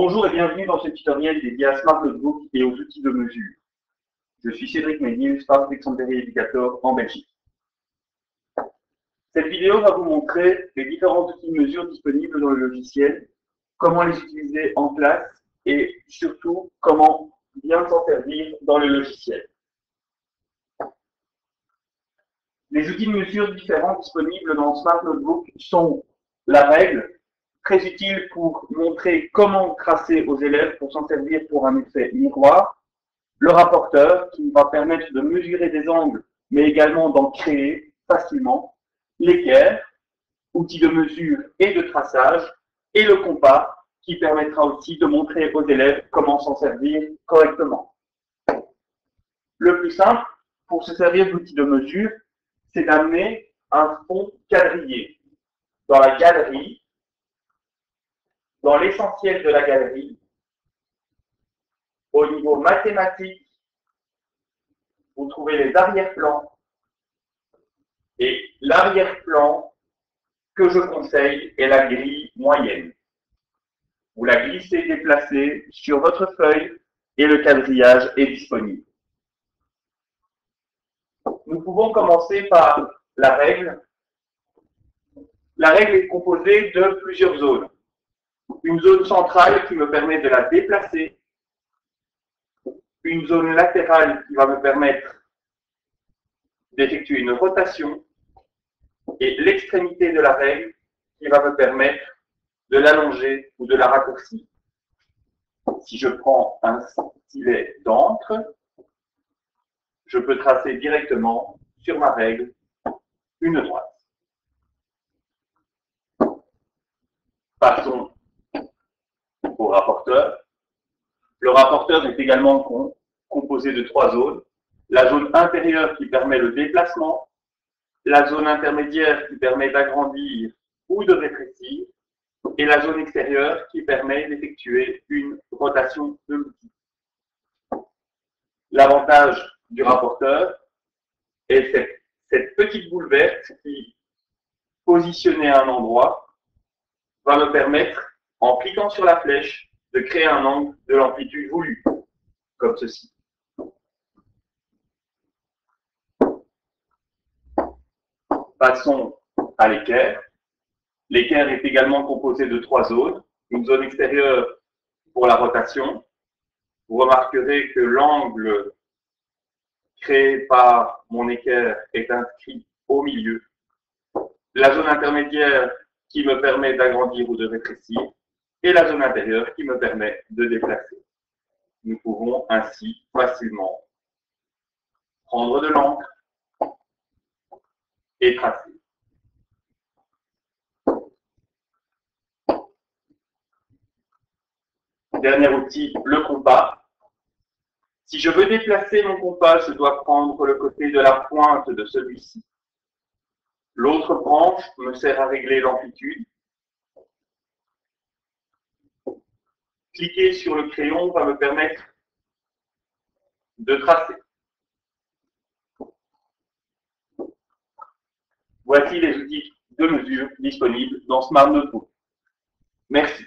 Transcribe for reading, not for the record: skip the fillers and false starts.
Bonjour et bienvenue dans ce tutoriel dédié à Smart Notebook et aux outils de mesure. Je suis Cédric Ménil, Smart Exemplary Educator en Belgique. Cette vidéo va vous montrer les différents outils de mesure disponibles dans le logiciel, comment les utiliser en classe et surtout comment bien s'en servir dans le logiciel. Les outils de mesure différents disponibles dans Smart Notebook sont la règle, très utile pour montrer comment tracer aux élèves pour s'en servir pour un effet miroir, le rapporteur qui va permettre de mesurer des angles mais également d'en créer facilement, l'équerre, outil de mesure et de traçage, et le compas qui permettra aussi de montrer aux élèves comment s'en servir correctement. Le plus simple pour se servir d'outils de mesure, c'est d'amener un fond quadrillé. Dans la galerie, dans l'essentiel de la galerie, au niveau mathématique, vous trouvez les arrière-plans et l'arrière-plan que je conseille est la grille moyenne. Vous la glissez, déplacez sur votre feuille et le quadrillage est disponible. Nous pouvons commencer par la règle. La règle est composée de plusieurs zones. Une zone centrale qui me permet de la déplacer, une zone latérale qui va me permettre d'effectuer une rotation, et l'extrémité de la règle qui va me permettre de l'allonger ou de la raccourcir. Si je prends un stylet d'encre, je peux tracer directement sur ma règle une droite. Passons au rapporteur. Le rapporteur est également composé de trois zones. La zone intérieure qui permet le déplacement, la zone intermédiaire qui permet d'agrandir ou de rétrécir, et la zone extérieure qui permet d'effectuer une rotation de l'outil. L'avantage du rapporteur est cette petite boule verte qui, positionnée à un endroit, va me permettre, en cliquant sur la flèche, de créer un angle de l'amplitude voulue, comme ceci. Passons à l'équerre. L'équerre est également composé de trois zones. Une zone extérieure pour la rotation. Vous remarquerez que l'angle créé par mon équerre est inscrit au milieu. La zone intermédiaire qui me permet d'agrandir ou de rétrécir. Et la zone intérieure qui me permet de déplacer. Nous pouvons ainsi facilement prendre de l'encre et tracer. Dernier outil, le compas. Si je veux déplacer mon compas, je dois prendre le côté de la pointe de celui-ci. L'autre branche me sert à régler l'amplitude. Cliquer sur le crayon va me permettre de tracer. Voici les outils de mesure disponibles dans Smart Notebook. Merci.